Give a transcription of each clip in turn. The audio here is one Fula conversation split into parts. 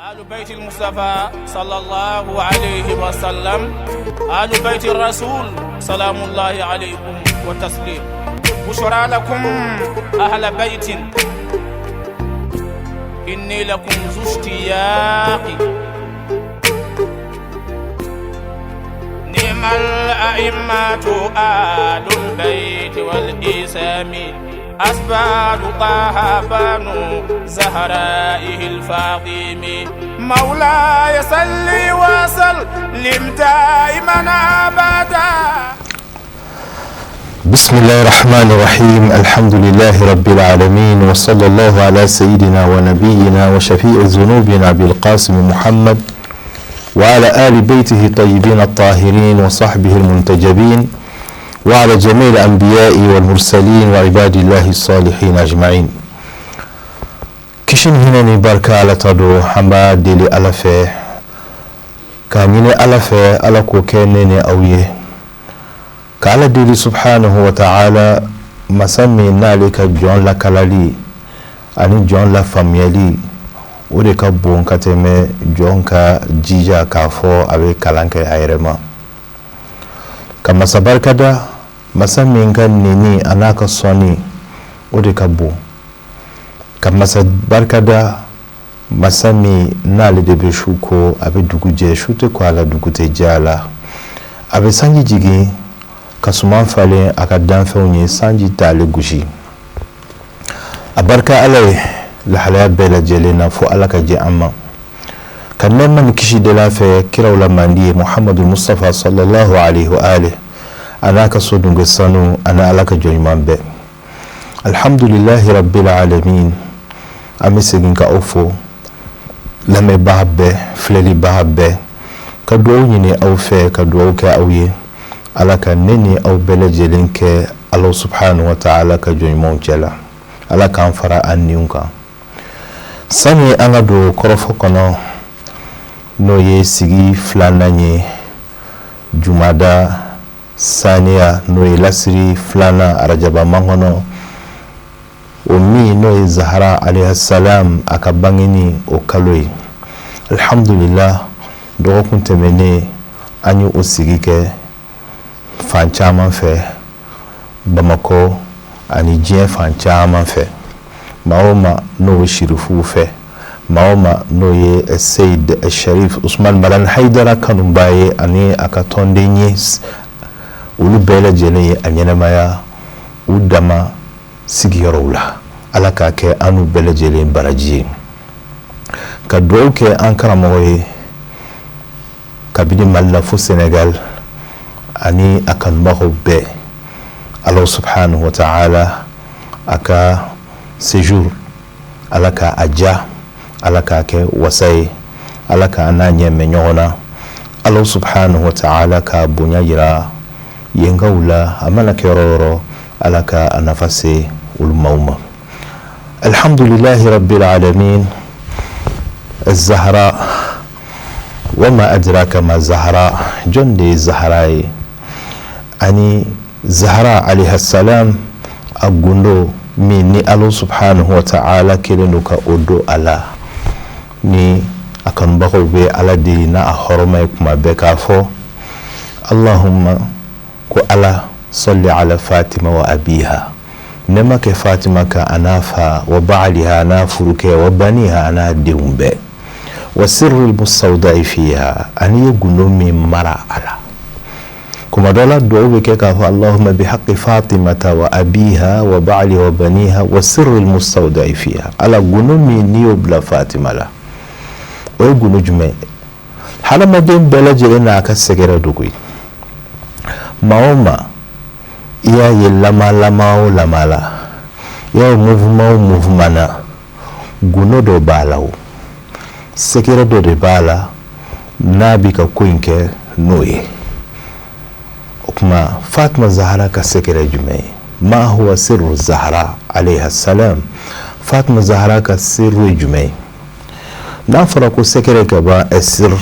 آل بيت المصطفى صلى الله عليه وسلم آل بيت الرسول سلام الله عليكم وتسليم. بشرى لكم أهل بيت إني لكم ذو اشتياق. نعم الأئمة آل البيت والإسام أسباب طه بنو زهرائه الفاطم. مولاي صل وسلم دائما أبدا. بسم الله الرحمن الرحيم. الحمد لله رب العالمين، وصلى الله على سيدنا ونبينا وشفيع ذنوبنا بالقاسم محمد وعلى آل بيته الطيبين الطاهرين وصحبه المنتجبين وعلى جميع الأنبياء والمرسلين وعباد الله الصالحين أجمعين. كشن هنا نبارك على تدو حمد دلي ألفه كامين ألفه ألكو كنني أويه كالا دلي سبحانه وتعالى مسمي نالك جون لا كلالي أني جون لا فاميلي ودي كبون كتمي جون كا جيجا كافو أبي كلانك هيرما kama sabarkada masamin kan nini anaka soni odi kabo kama sabarkada masami nali de beshuko abe duguje shute kwala dugute jala abe sanji jigi kasuman fale akadan fawnye sanji tale gushi abarka alai la halaya bela jelena fo alaka je amma kan man kishi de la fe kirawla mandi Muhammadu Mustafa sallallahu alaihi wa alihi anaka sodunga sanu ana alaka joymambe. Alhamdulillahi rabbil alamin. Amisegin ka ofo lame bahabbe fleli bahabbe ka do nyini aw fe ka do ka awye alaka neni aw bele jelenke Allah subhanahu wa ta'ala ka joymon jela alaka anfara anniunka sani anga do korofo kono no ye sigi flananye jumada saniya no ye lasiri flana arajaba mangono omi no ye zahra alayhi salam akabangini okaloi. Alhamdulillah do kunte mene anyu osigi ke fanchama fe Bamako ani jien fanchama fe maoma no shirifu fe maoma no ye Sayyid Sharif Usman Malan Haidara kanumbaye ani akatonde nyes ulu bela jene anyana maya udama sigiyarula alaka ke anu bela jene baraji ka doke ankara moye kabidi malafu Senegal ani akanbaho be Allah subhanahu wa ta'ala aka séjour alaka aja alaka ke wasai alaka ananye menyona Allah subhanahu wa ta'ala ka bunya yira yengaula amana keroro alaka anafase ulmauma. Alhamdulillahi rabbil alamin. الزهراء وما أدراك ما الزهراء جندي الزهراء أني زهراء عليها السلام أقولو مني الله سبحانه وتعالى كلنك أدو على ni akan bako be ala dina a hormay kuma be ka fo Allahumma ko ala salli ala Fatima wa abiha nema ke Fatima ka anafa wa ba'liha na furuke wa baniha ana diumbe wa sirrul mustawda'i fiha ani yugunumi mara ala kuma dola do be ke ka fo Allahumma bi haqqi Fatimata wa abiha wa ba'liha wa baniha wa sirrul mustawda'i fiha ala gunumi niyo bla Fatima la o gunu jume hala maden bela jere na ka segera dugui maoma iya yelama lamao lamala ya mouvement guno do balao segera do de bala nabi ka kuinke noye okuma Fatima Zahra ka segera jume ma huwa sirru Zahra alayha salam. Fatima Zahra ka sirru jume na fara ko sekere ka ba esir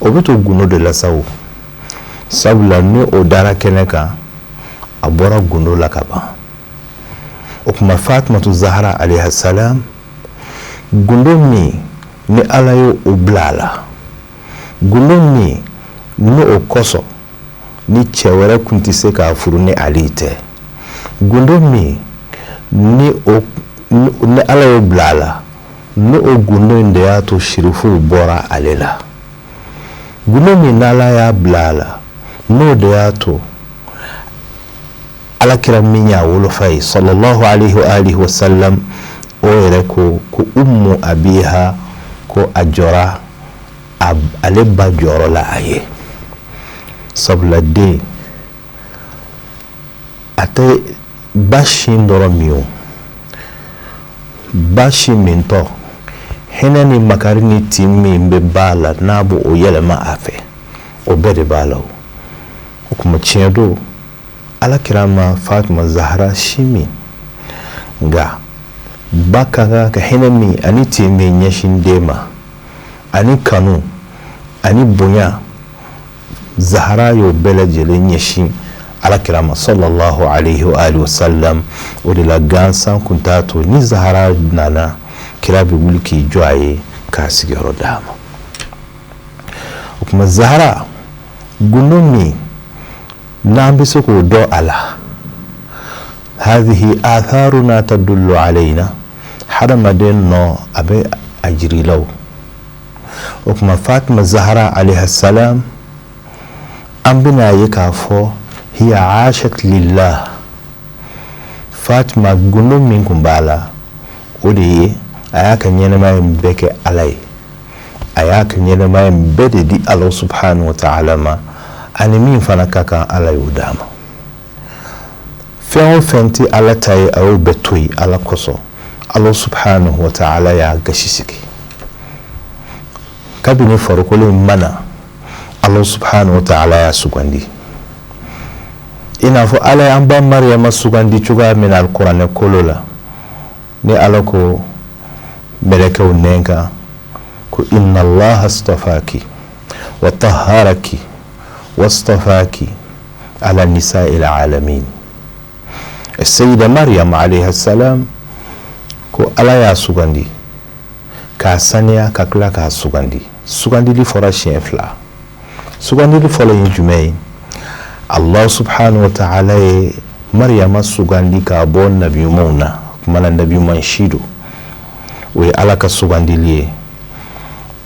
obeto guno de la sawo sabula ni odara keneka abora guno la kaba okuma Fatima Zahra alayha salam gundo mi ni ala yo o blala gundo min no o koso ni cɛ wɛrɛ kun tɛ se k'a furu ni ale tɛ gundo min ni ala y'o bila a la ni o gundo in de y'a to sirifuw bɔra ale la gundo min n'ala y'a bila a la n'o de y'a to alakira min y'a wolofa ye sallallahu alaihi wa sallam o yɛrɛ ko ummu abiha ko a jɔra ale ba jɔyɔrɔ la a ye sabula den a tɛ ba sin dɔrɔn min o ba sin min tɔ hinɛ ni makari ni tin min bɛ ba la n'a b'o yɛlɛma a fɛ o bɛɛ de b'a la o kuma tiɲɛ don alakira ma Fatima Zahra sin min nka ba ka kan ka hinɛ min ani tin min ɲɛsin den ma ani kanu ani bonya Zahra y'o bɛɛ lajɛlen ɲɛsin alakira ma sallallahu alaihi wa sallam o de la gansan kun t'a to ni Zahra nana kira bɛ wuli k'i jɔ a ye k'a sigiyɔrɔ d'a ma o kuma Zahra gundo min n'an bɛ se k'o dɔn a la هذه آثارنا تدل علينا hadamaden nɔ a bɛ a jiri la o kuma Fatima Zahra alayha salam an bɛna ye k'a fɔ hiya aashat lillah Fatima gundo min kun b'a la o de ye a y'a ka ɲɛnamaya in bɛɛ kɛ ala ye a y'a ka ɲɛnamaya in bɛɛ de di Allah subhanahu wa ta'ala ma ani min fana ka kan ala y'o d'a ma fɛn o fɛn tɛ ala ta ye a y'o bɛɛ to yen ala kosɔn Allah subhanahu wa ta'ala y'a gasi sigi kabini farikolo in mana Allah subhanahu wa ta'ala y'a sugandi i n'a fɔ ala y'an ba Mariyama sugandi cogoya min na alikuranɛ kolo la ni ala ko mɛlɛkɛw nɛn kan ko inna allaha astafaki wa tahharaki wastafaki ala nisa'il alamin sayyida Maryam alayha salam ko ala y'a sugandi k'a saniya ka tila k'a sugandi sugandili fɔra siɲɛ fila sugandili fɔlɔ ye jumɛn ye Allah subhanahu wa ta'ala ye Maryama sugandi k'a bɔ nabiyumanw na kumana nabiyuman si don o ye ala ka sugandili ye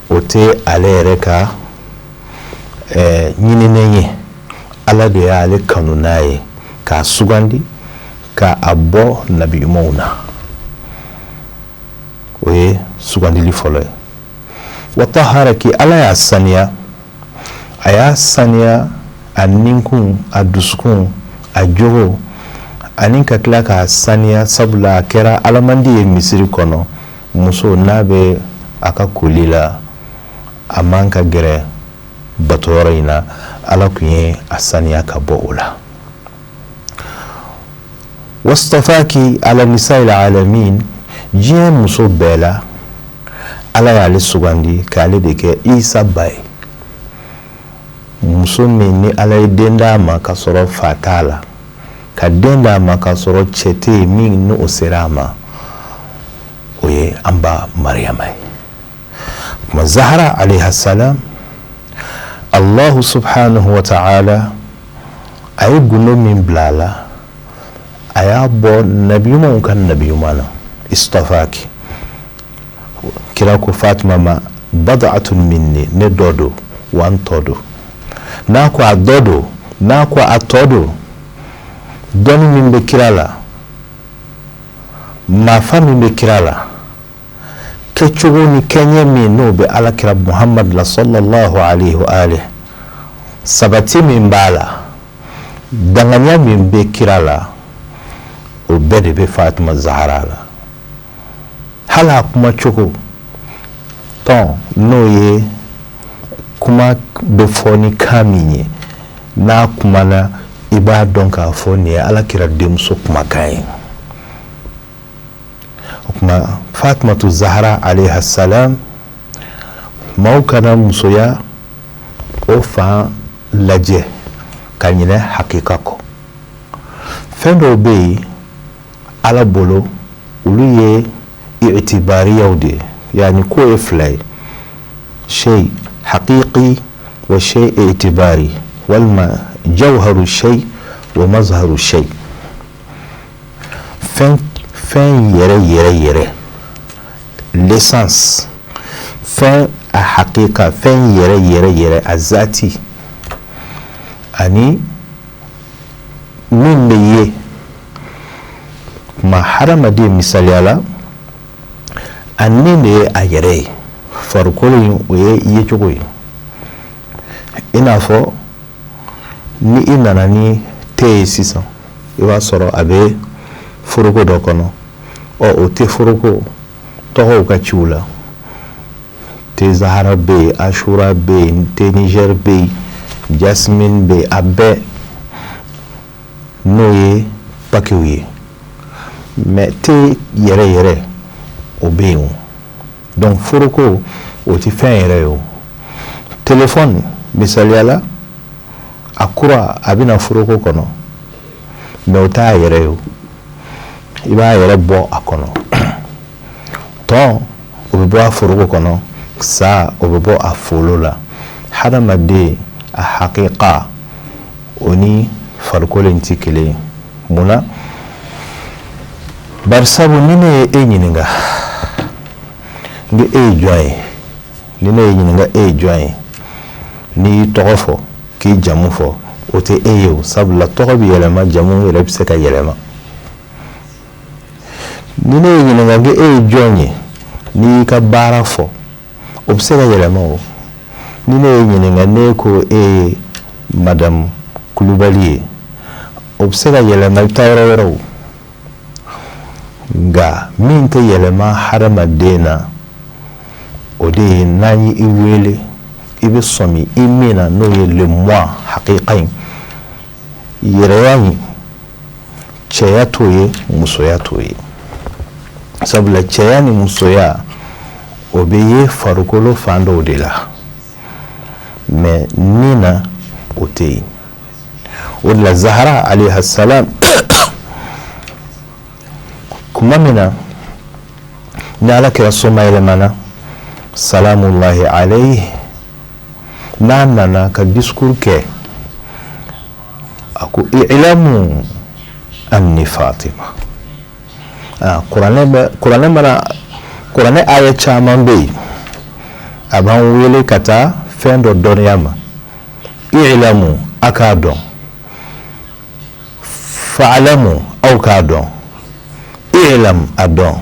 o tɛ ale yɛrɛ ka ɲininen ye ala de y'ale kanu n'a ye k'a sugandi ka a bɔ nabiyumanw na o ye sugandili fɔlɔ ye wa taharaki ala y'a saniya a y'a saniya a ninkun a dusukun a jogo ani ka tila k'a saniya sabula a kɛra alamandi ye misiri kɔnɔ muso n'a bɛ a ka koli la a man ka gɛrɛ batoyɔrɔ in na ala tun ye a saniya ka bɔ o la wastafaki ala nisa'il alamin diɲɛ muso bɛɛ la ala y'ale sugandi k'ale de kɛ Isa ba ye muso min ni ala ye den d'a ma ka sɔrɔ fa t'a la ka den d'a ma ka sɔrɔ cɛ tɛ yen min ni o sera a ma o ye an ba Mariyama ye kuma Zahra alayha salam Allah subhanahu wa ta'ala a ye gundo min bila a la a y'a bɔ nabiyumanw ka nabiyuma na istafaki kira ko Fatima ma bad'atun minni ne dɔ don wa n tɔ don n'a ko a dɔ don n'a ko a tɔ don dɔnni min bɛ kira la maafa min bɛ kira la kɛcogo ni kɛɲɛ min n'o bɛ alakira Muhammad la sallallahu alaihi wa alihi sabati min b'a la danganiya min bɛ kira la o bɛɛ de bɛ Fatima Zahra la hali a kuma cogo tɔn n'o ye kuma bɛ fɔ ni kan min ye n'a kumana i b'a dɔn k'a fɔ nin ye alakira denmuso kumakan ye o kuma Fatimatu Zahra alayha salam maaw kana musoya o fan lajɛ ka ɲinɛ hakika kɔ fɛn dɔw bɛ yen ala bolo olu ye i'tibariyaw de yani ko ye fila ye شيء حقيقي وشيء اعتباري جوهر الشيء ومظهر الشيء. fin yere l'essence, fin a haqiqa, fin yere a zati ani min beye ma haramade misali ala anni ne a yere farkolo ye cogo ye ina fɔ ni i nana ni te ye sisan i b'a sɔrɔ a bɛ foroko dɔ kɔnɔ o te foroko tɔgɔw ka ciw la te Zahara bɛ yen, Ashura bɛ yen, te Niger bɛ yen, Jasmine bɛ yen, a bɛɛ n'o ye pakiw ye mais te yɛrɛ o bɛ yen o donc foroko o ti fɛn yɛrɛ ye o. Téléphone misaliyala a kura a bɛna foroko kɔnɔ mais o t'a yɛrɛ ye o, i b'a yɛrɛ bɔ a kɔnɔ tɔn o bɛ bɔ a foroko kɔnɔ sa o bɛ bɔ a folo la. Hadamaden a haqiqa o ni farikolo in ti kelen ye munna barisabu ni ne ye e ɲininka ni e ye jɔn ye ni ne ye ɲininka e ye jɔn ye n'i y'i tɔgɔ fɔ k'i jamu fɔ o tɛ e ye o sabula tɔgɔ bɛ yɛlɛma jamu yɛrɛ bɛ se ka yɛlɛma. ni ne ye ɲininka ko e ye jɔn ye n'i y'i ka baara fɔ o bɛ se ka yɛlɛma o. ni ne ye ɲininka ne ko e ye Madame Kulubali ye o bɛ se ka yɛlɛma i bɛ taa yɔrɔ wɛrɛ o nka min tɛ yɛlɛma hadamaden na o de ye n'an ye i wele i bɛ sɔmi i min na n'o ye le moi haqiqa in yɛrɛya in cɛya t'o ye musoya t'o ye sabula cɛya ni musoya o bɛ ye farikolo fan dɔw de la mais ni na o tɛ yen. o de la Zahara alayha salam kuma min na ni Alakira soma yɛlɛmana salamullahi alayhi n'a nana ka discours kɛ a ko i'lamu anni Fatima. kuranɛ aya caman bɛ yen a b'an wele ka taa fɛn dɔ dɔnniya ma. i'lamu a k'a dɔn, fa'alamu aw k'a dɔn, i'lam a dɔn,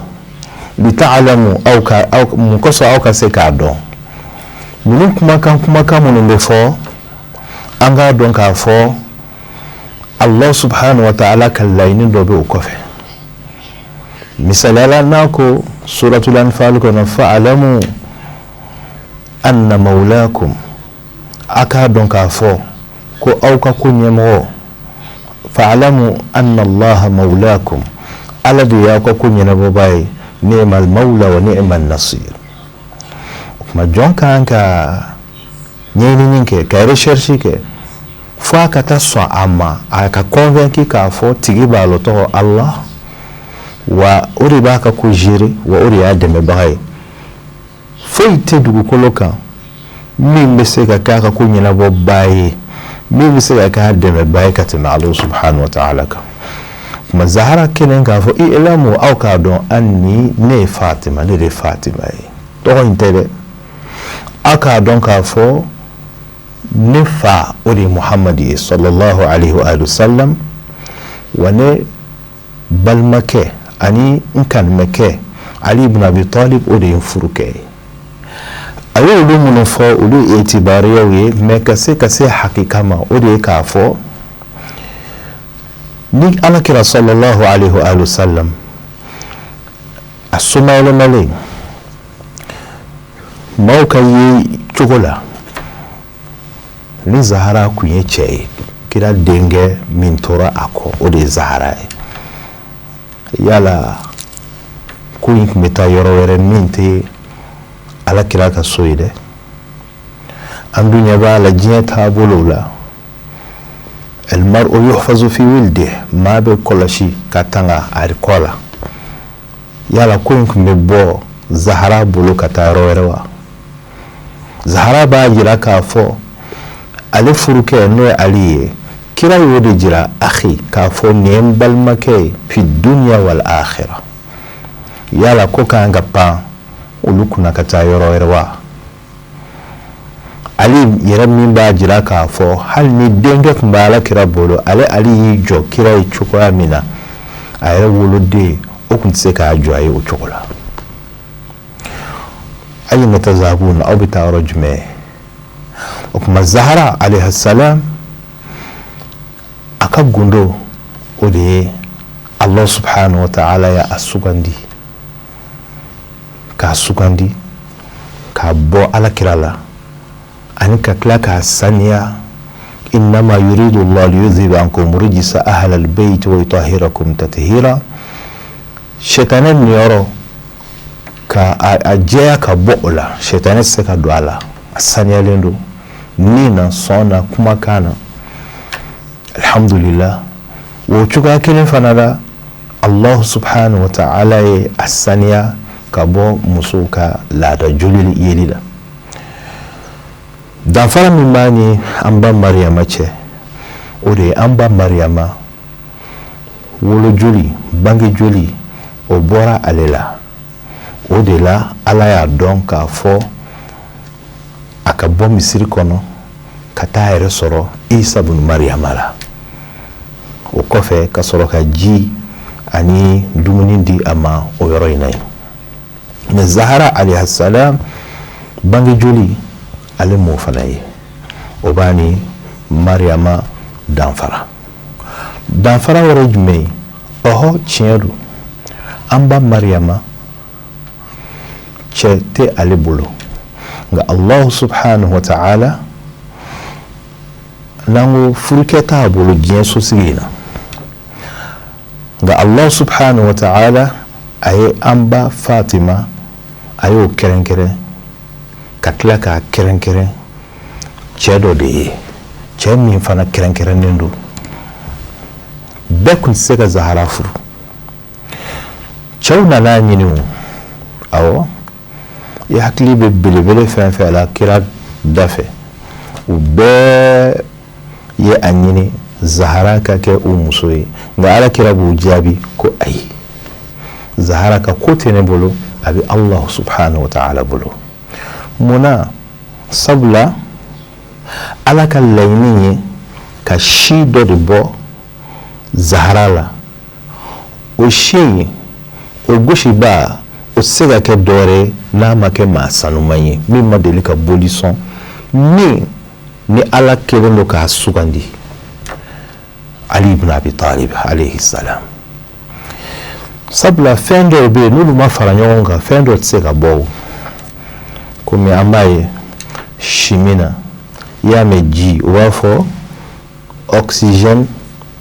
lita'alamu mun kosɔn aw ka se k'a dɔn. ninnu kumakan minnu bɛ fɔ an k'a dɔn k'a fɔ Allah subhanahu wa ta'ala ka laɲini dɔ bɛ o kɔfɛ. misaliyala n'a ko suratul Anfal kɔnɔ fa'alamu anna mawlakum a k'a dɔn k'a fɔ ko aw ka ko ɲɛmɔgɔ fa'alamu anna Allah mawlakum ala de y'aw ka ko ɲɛnabɔba ye ni'mal mawla wa ni'man nasir. o kuma jɔn kan ka ɲɛɲini kɛ ka recherche kɛ fo a ka taa sɔn a ma a ka convaincre k'a fɔ tigi b'a lɔ tɔgɔ Allah wa o de b'a ka ko gérer wa o de y'a dɛmɛbaga ye. foyi tɛ dugukolo kan min bɛ se ka k'a ka ko ɲɛnabɔba ye min bɛ se ka k'a dɛmɛba ye ka tɛmɛ Allah subhanahu wa ta'ala kan. kuma Zahara kelen k'a fɔ i'lamu aw k'a dɔn anni ne ye Fatima, ne de ye Fatima ye tɔgɔ in tɛ dɛ. aw k'a dɔn k'a fɔ ne fa o de ye Muhammad ye sallallahu alaihi wa sallam wa ne balimakɛ ani n kanumɛkɛ Ali ibn Abi Talib o de ye n furukɛ ye. a ye olu minnu fɔ olu etibariyaw ye mais ka se hakika ma o de ye k'a fɔ ni Alakira sallallahu alaihi wa sallam a soma yɛlɛmalen maaw ka ye cogo la ni Zahara kun ye cɛ ye kira denkɛ min tora a kɔ o de ye Zahara ye. yala ko in tun bɛ taa yɔrɔ wɛrɛ min tɛ Alakira ka so ye dɛ. an dun ɲɛ b'a la diɲɛ taabolow la almar'u yuhfazu fi wildihi maa bɛ kɔlɔsi ka tanga a kɔ la. yala ko in tun bɛ bɔ Zahara bolo ka taa yɔrɔ wɛrɛ wa zahara b'a jira k'a fɔ ale furukɛ n'o ye ali ye kira y'o de jira akhi k'a fɔ nin ye n balimakɛ ye fi dunya wal akhira yala ko kan ka pan olu kunna ka taa yɔrɔ wɛrɛ wa ali yɛrɛ min b'a jira k'a fɔ hali ni denkɛ tun bɛ alakira bolo ali y'i jɔ kira ye cogoya min na a yɛrɛ woloden o tun tɛ se k'a jɔ a ye o cogo la ayna tazhabun aw bɛ taa yɔrɔ jumɛn o kuma zahara alayha salam a ka gundo o de ye Allah subhanahu wa ta'ala ya sugandi k'a sugandi k'a bɔ alakira la ani ka tila k'a saniya innama yuridu Allah liyudhiba ankum rijsa ahla albayt wa yutahhirakum tathira shaytanan niyɔrɔ ka a jɛya ka bɔ o la shaytanan se ka don a la a saniyalen don ni na sɔn na kumakan na alhamdulillah o cogoya kelen fana la Allah subhanahu wa ta'ala ye a saniya ka bɔ musow ka laada joli yeli la danfara min b'a ni an ba mariyama cɛ o de ye an ba mariyama wolo joli bange joli o bɔra ale la o de la ala y'a dɔn k'a fɔ a ka bɔ misiri kɔnɔ ka taa yɛrɛ sɔrɔ isa bun mariyama la o kɔfɛ ka sɔrɔ ka ji ani dumuni di a ma o yɔrɔ in na yen mais zahara alayhi salam bange joli ale m'o fana ye o b'a ni mariyama danfara wɛrɛ jumɛn ye ɔhɔ tiɲɛ don an ba mariyama cɛ tɛ ale bolo nka Allah subhanahu wa ta'ala n'an ko furukɛ t'a bolo diɲɛ sosigi in na nka Allah subhanahu wa ta'ala a ye an ba Fatima a y'o kɛrɛnkɛrɛn ka tila k'a kɛrɛnkɛrɛn cɛ dɔ de ye cɛ min fana kɛrɛnkɛrɛnnen don bɛɛ tun tɛ se ka zahara furu cɛw nana ɲini o awɔ i hakili bɛ belebele fɛn fɛn la kira da fɛ u bɛɛ ye a ɲini zahara ka kɛ o muso ye nka ala kira b'u jaabi ko ayi zahara ka ko tɛ ne bolo a bɛ Allah subhanahu wa ta'ala bolo munna sabula ala ka laɲini ye ka si dɔ de bɔ zahara la o si o gosiba o se ka kɛ dɔwɛrɛ n'a ma kɛ maa sanuman ye min ma deli ka boli sɔn min ni ala kelen don k'a sugandi Ali ibn Abi Talib alayhi salam sabula fɛn dɔw bɛ yen n'olu ma fara ɲɔgɔn kan fɛn dɔw tɛ se ka bɔ o komi an b'a ye chimie na i y'a mɛn ji o b'a fɔ oxygène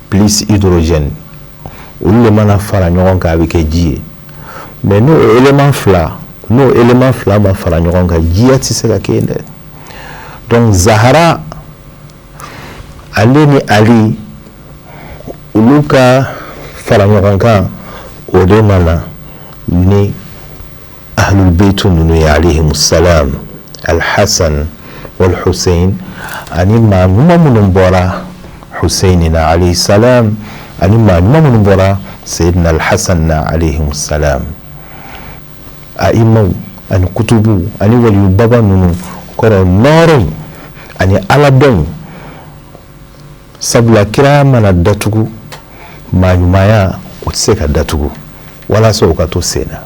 plus hydrogène olu de mana fara ɲɔgɔn kan a bɛ kɛ ji ye mais n'o élément fila ma fara ɲɔgɔn kan jiya tɛ se ka kɛ yen dɛ donc zahara ale ni ali olu ka fara ɲɔgɔn kan o de nana ni ahlul beitu ninnu ye alayhimu salam al-Hasan wal-Hussein ani maa ɲuman minnu bɔra Hussein na alayhi salam ani maa ɲuman minnu bɔra Sayyidina al-Hasan na alayhimu salam a'imaw ani kutubu ani waliyu baba ninnu kɔrɔ nɔɔrɔ ani aladɔn sabula kira mana datugu maa ɲumanya o tɛ se ka datugu walasa o ka to sen na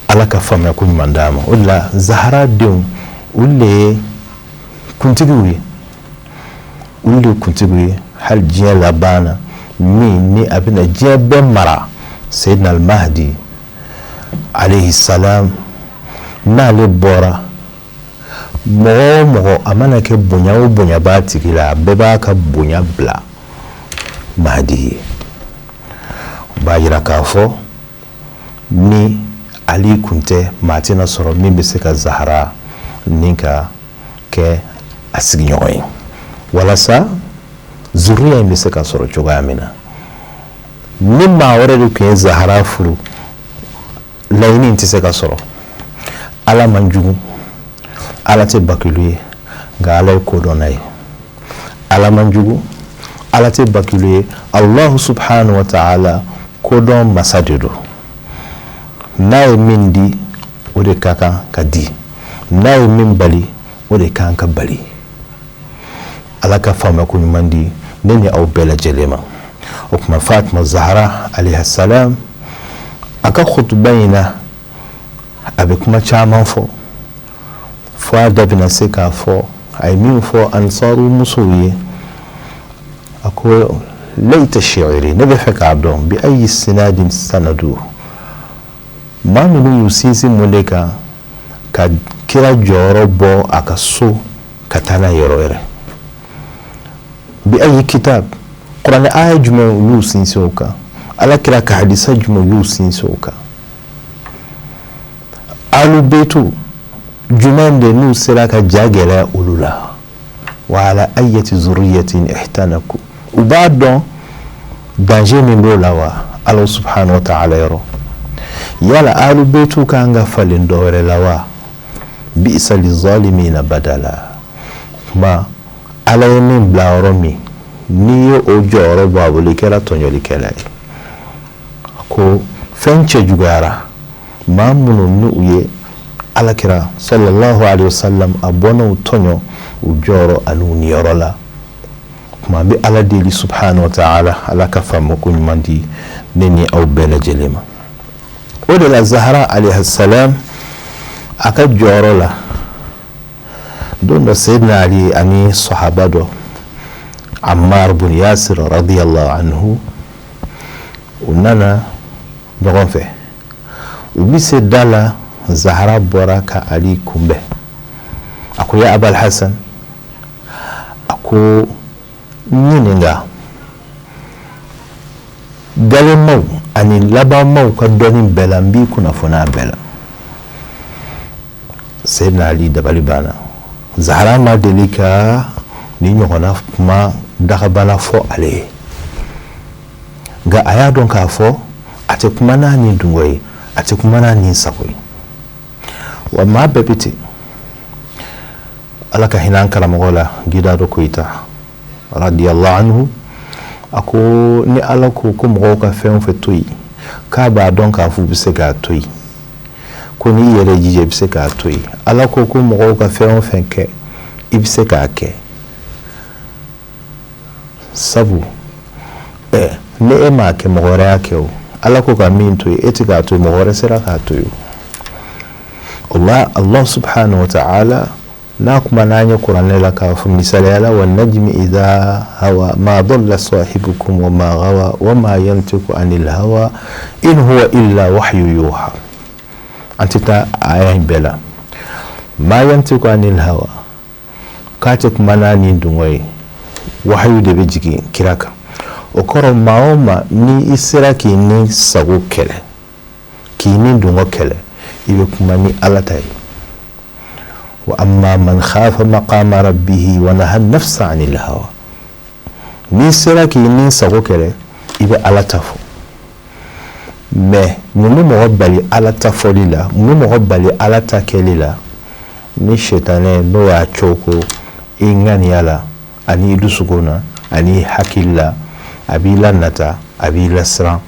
ala ka faamuya ko ɲuman d'a ma o de la zahara denw olu de ye kuntigiw ye hali diɲɛ laban na min ni a bɛna diɲɛ bɛɛ mara Sayyidina al-Mahdi alayhi salam n'ale bɔra mɔgɔ o mɔgɔ a mana kɛ bonya o bonya b'a tigi la a bɛɛ b'a ka bonya bila Mahdi ye o b'a jira k'a fɔ ni ali kun tɛ maa tɛna sɔrɔ min bɛ se ka zahara ni ka kɛ a sigiɲɔgɔn ye walasa zuriya in bɛ se ka sɔrɔ cogoya min na ni maa wɛrɛ de tun ye zahara furu laɲini in tɛ se ka sɔrɔ ala man jugu ala tɛ bakilu ye nka ala ye kodɔnna ye. ala man jugu, ala tɛ bakilu ye. allahu subhanahu wa ta'ala kodɔn masa de don. n'a ye min di o de ka kan ka di, n'a ye min bali o de ka kan ka bali. ala ka faamuya ko ɲuman di ne ni aw bɛɛ lajɛlen ma. o tuma Fatima Zahra alayha salam a ka khutuba in na a bɛ kuma caman fɔ fo a da bɛna se k'a fɔ a ye min fɔ ansaru musow ye. a ko layta shi'ri, ne bɛ fɛ k'a dɔn bi ayi sinadin sanadu, maa minnu y'u sinsin mun de kan ka kira jɔyɔrɔ bɔ a ka so ka taa n'a yɔrɔ wɛrɛ. bi ayi kitab, kuranɛ aya jumɛn y'u sinsin o kan, ala kira ka hadisa jumɛn y'u sinsin o kan. alu beitu jumɛn de n'u sera ka ja gɛlɛya olu la. wa ala ayati zurriyatin ihtanaku, u b'a dɔn danger min b'o la wa ala subhanahu wa ta'ala yɔrɔ. yala alu beitu kan ka falen dɔ wɛrɛ la wa. bi'sa lizalimina badala, kuma ala ye min bila yɔrɔ min n'i ye o jɔyɔrɔ bɔ a bolo i kɛra tɔɲɔlikɛla ye. ko fɛn cɛ juguyara maa minnu n'u ye alakira sallallahu alaihi wasallam a bɔnnaw tɔɲɔ u jɔyɔrɔ ani u niyɔrɔ la. kuma an bɛ ala deli subhanahu wa ta'ala ala ka faamu ko ɲuman di ne ni aw bɛɛ lajɛlen ma. o de la Zahra alayhi salam a ka jɔyɔrɔ la don dɔ Sayyidina Ali ani sahaba dɔ Ammar bin Yasir radiyallahu anhu u nana ɲɔgɔn fɛ. u bi se da la Zahra bɔra ka Ali kunbɛn. a ko ya Abal Hasan, a ko ɲininka galemaw ani labanmaw ka dɔnni bɛɛ la n b'i kunnafoni a bɛɛ la. Sayyidina Ali dabali banna. Zahra ma deli ka ni ɲɔgɔnna kuma dagabana fɔ ale ye, nka a y'a dɔn k'a fɔ a tɛ kuma n'a ni dungɔ ye, a tɛ kuma n'a ni sago ye. wa maa bɛɛ bɛ ten. ala ka hinɛ an karamɔgɔ la Gidado Koyita radiyallahu anhu a ko ni ala ko ko mɔgɔw ka fɛn o fɛn to yen k'a b'a dɔn k'a fɔ u bɛ se k'a to yen, ko n'i yɛrɛ jija i bɛ se k'a to yen. ala ko ko mɔgɔw ka fɛn o fɛn kɛ i bɛ se k'a kɛ. sabu ni e m'a kɛ mɔgɔ wɛrɛ y'a kɛ o, ala ko ka min to yen e tɛ k'a to yen, mɔgɔ wɛrɛ sera k'a to yen. Allah subhanahu wa ta'ala n'a kuma n'an ye kuranɛ la k'a fɔ misaliya la wa najmi idha hawa ma dalla sahibukum wa ma gawa wa ma yantiqu anil hawa in huwa illa wahyu yuha. an tɛ taa aya in bɛɛ la. ma yantiqu anil hawa k'a tɛ kuma n'a ni dungɔ ye, wahyu de bɛ jigin kira kan. o kɔrɔ maa o maa ni i sera k'i ni sago kɛlɛ k'i ni dungɔ kɛlɛ i bɛ kuma ni ala ta ye. wa amma man khafa maqama rabbihi wa naha nafsa anil hawa, n'i sera k'i ni sago kɛlɛ i bɛ ala ta fɔ. mais mun bɛ mɔgɔ bali ala ta fɔli la, mun bɛ mɔgɔ bali ala ta kɛli la, ni shetane n'o y'a coko i ŋaniya la ani i dusukun na ani i hakili la, a b'i lanata a b'i lasiran,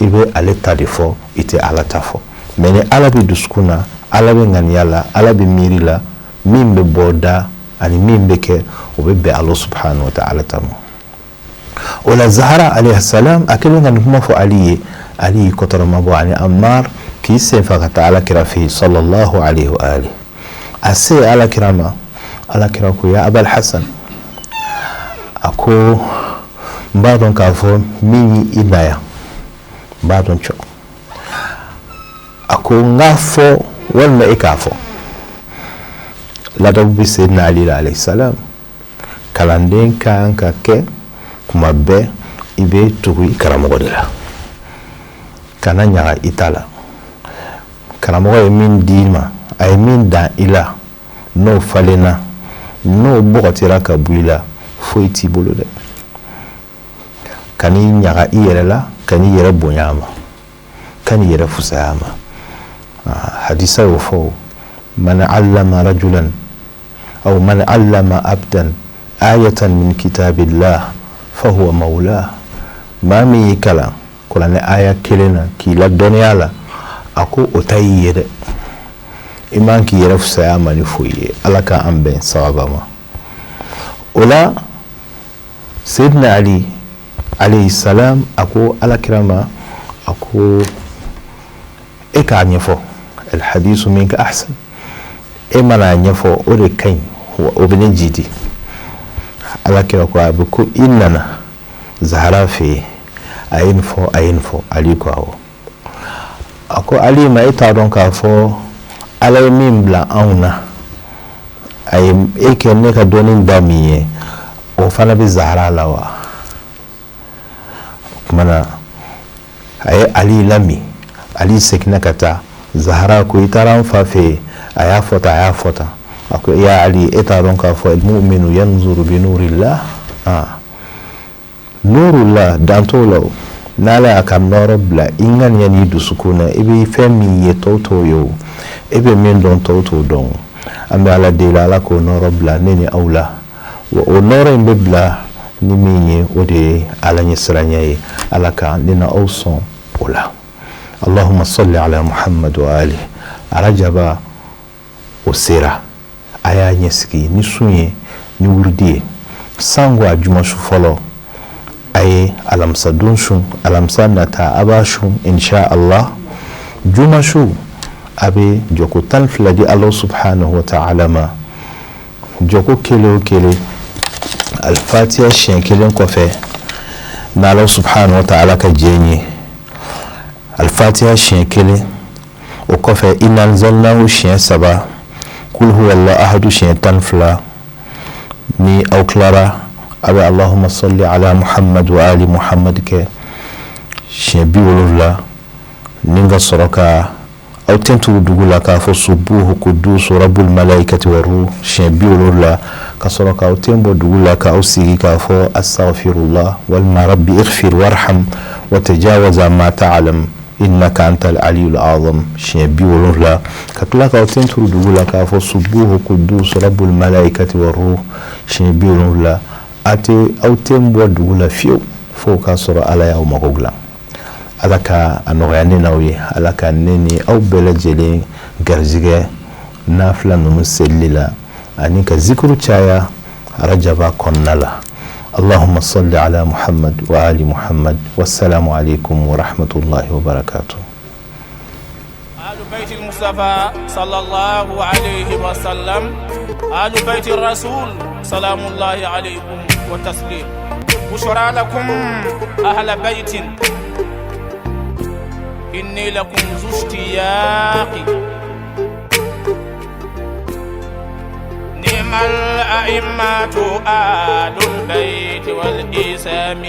i bɛ ale ta de fɔ i tɛ ala ta fɔ. mais ni ala bɛ dusukun na, ala bɛ ŋaniya la, ala bɛ miiri la, min bɛ bɔ da ani min bɛ kɛ o bɛ bɛn Allah subhanahu wa ta'ala ta ma. o la Zahra alayhi salam a kɛlen ka nin kuma fɔ Ali ye, Ali y'i kɔtɔrɔma bɔ ani Ammar k'i senfa ka taa ala kira fɛ yen sallallahu alayhi wa alihi. a se ala kira ma, ala kira ko ya Abal Hasan, a ko n b'a dɔn k'a fɔ min y'i na yan n b'a dɔn cɔ. a ko n k'a fɔ walima e k'a fɔ. ladabu bɛ Sayyidina Ali alayhi salam. kalanden kan ka kɛ kuma bɛɛ i bɛ tugu i karamɔgɔ de la, kana ɲaga i ta la. karamɔgɔ ye min d'i ma, a ye min dan i la, n'o falenna, n'o bɔgɔtira ka bɔ i la, foyi t'i bolo dɛ. kan'i ɲaga i yɛrɛ la, kan'i yɛrɛ bonya a ma, kan'i yɛrɛ fusaya a ma. hadisa y'o fɔ man allama rajulan أو من علم عبدا آية من كتاب الله فهو مولاه. ما مي كلا كلا آية كلنا كي لا الدنيا لا أكو أتايد إيمان كي يرف سياما نفوي ألا كان بين صعبما. ولا سيدنا علي عليه السلام أكو ألا كرما أكو إيكا نيفو الحديث منك أحسن إما لا نيفو أولي كين وابن جدي ألا كركو أبكو إننا زهرا في أينفو عليكو أكو علي ما يتعرضون كافو على يمين بلا أونا أي إيكي نيكا دونين دامي وفانا بزهرا لوا كمانا أي علي لامي علي سكنا كتا زهرا كو يتران فافي أيافوتا أكو يا علي إتارون كافو المؤمن ينظر بنور الله نور الله دانتولو نالا أكام نورب لا إنغان ينيدو سكونا إبي فمي يتوتو يو إبي من دون توتو دون أمي على ديلالكو نورب لا نيني أولا ونورين ببلا نميني ودي على نسرانيي على كان لنا أوصون أولا. اللهم صل على محمد وآله رجبا وسيرا aya nyesiki ni sunye ni wurdie sangwa juma shufolo ay alamsa dunshun alamsa nata abashun insha Allah juma shu abe joko tan fladi Allah subhanahu wa ta'ala ma joko kele al-fatiha shen kelen kofe na Allah subhanahu wa ta'ala ka jenye al-fatiha shen kele o kofe inna anzalnahu shen saba قل هو الله أحد شيطان فلا ني أو كلارا أبي اللهم صل على محمد وآل محمد ك شيبي ولولا نينغا سركا أو تنتو دوغولا كافو سبوه قدوس رب الملائكة والروح شيبي ولولا كسركا أو تنبو دوغولا كأو سيغي كافو أستغفر الله والما ربي اغفر وارحم وتجاوز ما تعلم إنك أنت العلي الأعظم شيبي ولولا كتلاك أو تنتو دوغولا كافو سبوه قدوس رب الملائكة والروح شيبي ولولا أتي أو تنبو دوغولا فيو فوق سورة على يوم غوغلا alaka anogayani nawe alaka nene au bela jele garzige nafla nunu selila anika zikru chaya rajaba konnala. اللهم صل على محمد وآل محمد والسلام عليكم ورحمة الله وبركاته. آل بيت المصطفى صلى الله عليه وسلم آل بيت الرسول سلام الله عليكم وتسليم. بشرى لكم أهل بيت إني لكم ذو اشتياق نعم الأئمة آل البيت والإسام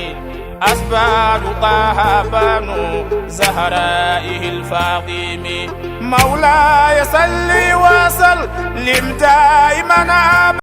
أسباب طه بنو زهرائه الفاطم مولاي صل وسلم دائما